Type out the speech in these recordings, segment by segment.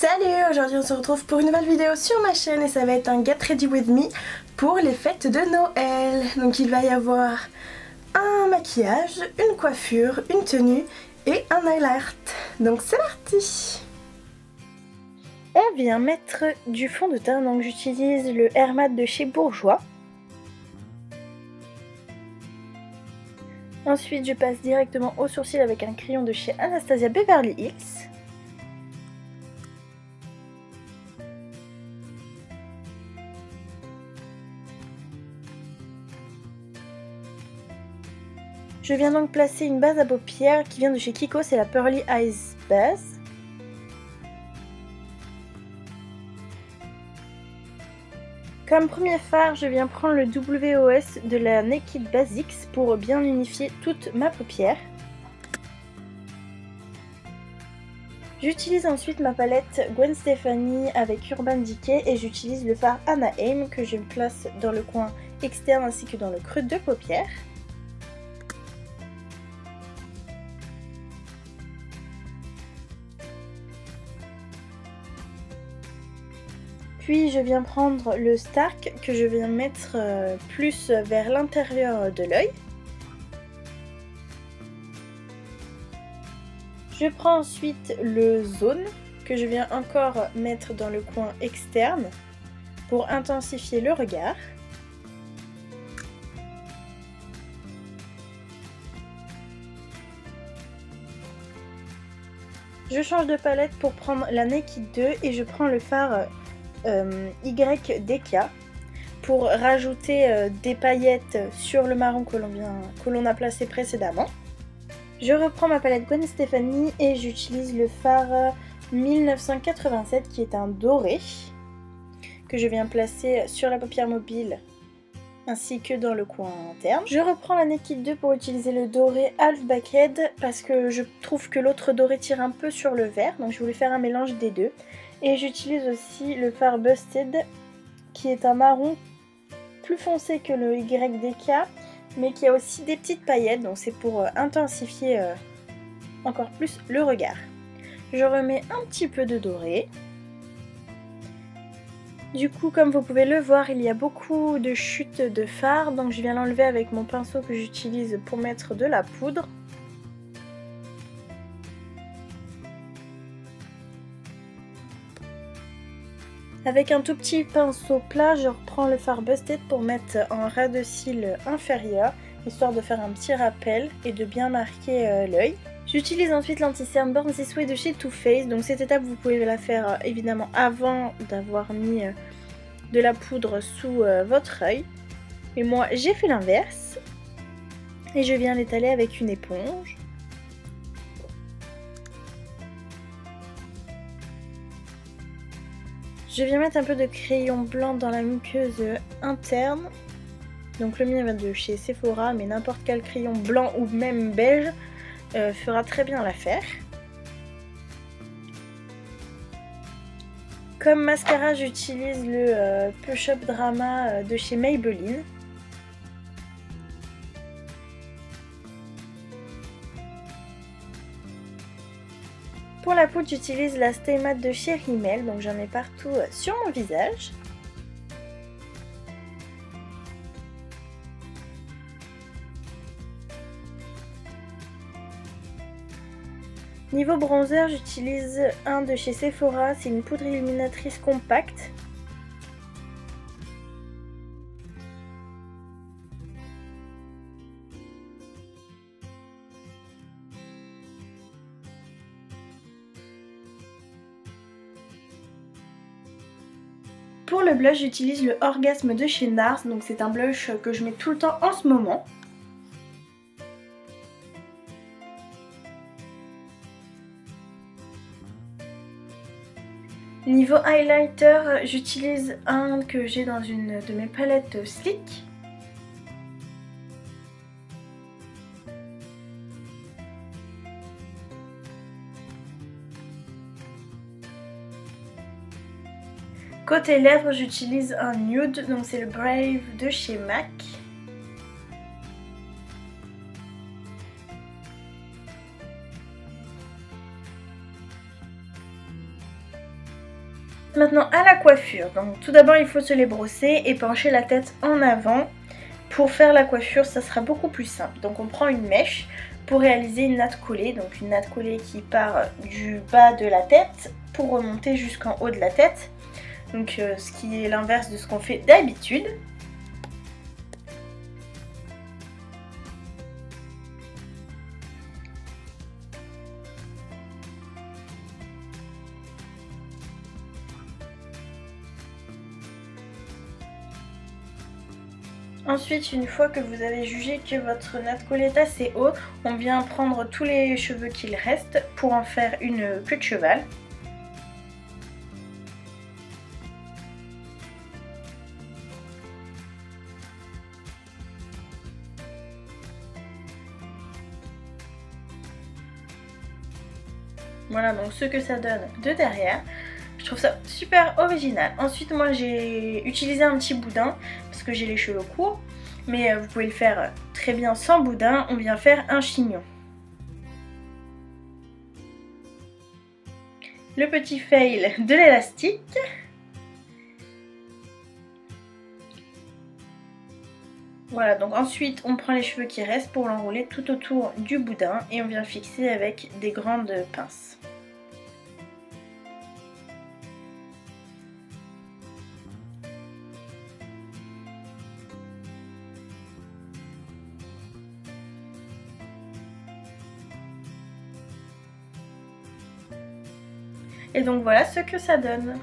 Salut, aujourd'hui on se retrouve pour une nouvelle vidéo sur ma chaîne et ça va être un Get Ready With Me pour les fêtes de Noël. Donc il va y avoir un maquillage, une coiffure, une tenue et un nail art. Donc c'est parti! On vient mettre du fond de teint, donc j'utilise le Air Matte de chez Bourjois. Ensuite je passe directement au sourcil avec un crayon de chez Anastasia Beverly Hills. Je viens donc placer une base à paupières qui vient de chez Kiko, c'est la Pearly Eyes Base. Comme premier fard, je viens prendre le WOS de la Naked Basics pour bien unifier toute ma paupière. J'utilise ensuite ma palette Gwen Stefani avec Urban Decay et j'utilise le fard Anna Aim que je place dans le coin externe ainsi que dans le creux de paupière. Puis je viens prendre le Stark que je viens mettre plus vers l'intérieur de l'œil. Je prends ensuite le Zone que je viens encore mettre dans le coin externe pour intensifier le regard. Je change de palette pour prendre la Naked 2 et je prends le fard YDK pour rajouter des paillettes sur le marron que l'on a placé précédemment. Je reprends ma palette Gwen Stefani et j'utilise le fard 1987 qui est un doré que je viens placer sur la paupière mobile ainsi que dans le coin interne. Je reprends la Naked 2 pour utiliser le doré Half Baked parce que je trouve que l'autre doré tire un peu sur le vert, donc je voulais faire un mélange des deux. Et j'utilise aussi le fard Busted qui est un marron plus foncé que le YDK mais qui a aussi des petites paillettes, donc c'est pour intensifier encore plus le regard. Je remets un petit peu de doré. Du coup, comme vous pouvez le voir, il y a beaucoup de chutes de fard, donc je viens l'enlever avec mon pinceau que j'utilise pour mettre de la poudre. Avec un tout petit pinceau plat, je reprends le fard Busted pour mettre en ras de cils inférieur, histoire de faire un petit rappel et de bien marquer l'œil. J'utilise ensuite l'anti-cerne Born This Way de chez Too Faced, donc cette étape vous pouvez la faire évidemment avant d'avoir mis de la poudre sous votre œil. Mais moi j'ai fait l'inverse et je viens l'étaler avec une éponge. Je viens mettre un peu de crayon blanc dans la muqueuse interne. Donc le mien va de chez Sephora, mais n'importe quel crayon blanc ou même beige fera très bien l'affaire. Comme mascara, j'utilise le Push Up Drama de chez Maybelline. Pour la poudre, j'utilise la Stay Matte de chez Rimmel, donc j'en ai partout sur mon visage. Niveau bronzer, j'utilise un de chez Sephora, c'est une poudre illuminatrice compacte. Pour le blush, j'utilise le Orgasme de chez NARS, donc c'est un blush que je mets tout le temps en ce moment. Niveau highlighter, j'utilise un que j'ai dans une de mes palettes Sleek. Côté lèvres, j'utilise un nude, donc c'est le Brave de chez MAC. Maintenant à la coiffure, donc tout d'abord il faut se les brosser et pencher la tête en avant. Pour faire la coiffure ça sera beaucoup plus simple. Donc on prend une mèche pour réaliser une natte collée. Donc une natte collée qui part du bas de la tête pour remonter jusqu'en haut de la tête. Donc ce qui est l'inverse de ce qu'on fait d'habitude. Ensuite, une fois que vous avez jugé que votre natte collée est assez haut, on vient prendre tous les cheveux qu'il reste pour en faire une queue de cheval. Voilà donc ce que ça donne de derrière. Je trouve ça super original. Ensuite moi j'ai utilisé un petit boudin parce que j'ai les cheveux courts. Mais vous pouvez le faire très bien sans boudin. On vient faire un chignon. Le petit fail de l'élastique. Voilà, donc ensuite on prend les cheveux qui restent pour l'enrouler tout autour du boudin et on vient fixer avec des grandes pinces. Et donc voilà ce que ça donne.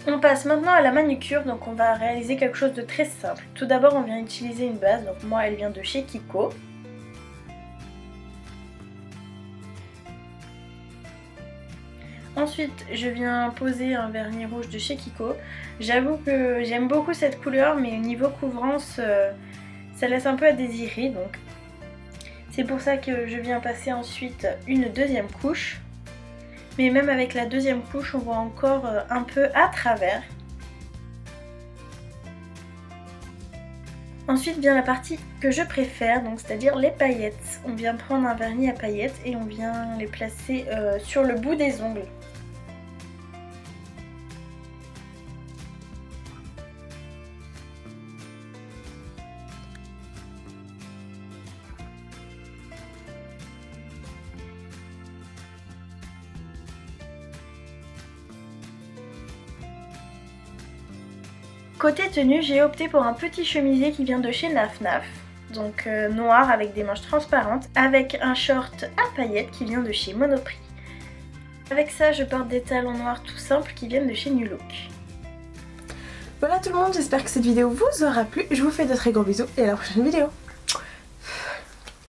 On passe maintenant à la manucure, donc on va réaliser quelque chose de très simple. Tout d'abord on vient utiliser une base, donc moi elle vient de chez Kiko. Ensuite je viens poser un vernis rouge de chez Kiko. J'avoue que j'aime beaucoup cette couleur mais au niveau couvrance ça laisse un peu à désirer, donc c'est pour ça que je viens passer ensuite une deuxième couche. Mais même avec la deuxième couche, on voit encore un peu à travers. Ensuite vient la partie que je préfère, donc c'est-à-dire les paillettes. On vient prendre un vernis à paillettes et on vient les placer sur le bout des ongles. Côté tenue, j'ai opté pour un petit chemisier qui vient de chez Naf Naf. Donc noir avec des manches transparentes, avec un short à paillettes qui vient de chez Monoprix. Avec ça, je porte des talons noirs tout simples qui viennent de chez New Look. Voilà tout le monde, j'espère que cette vidéo vous aura plu. Je vous fais de très gros bisous et à la prochaine vidéo.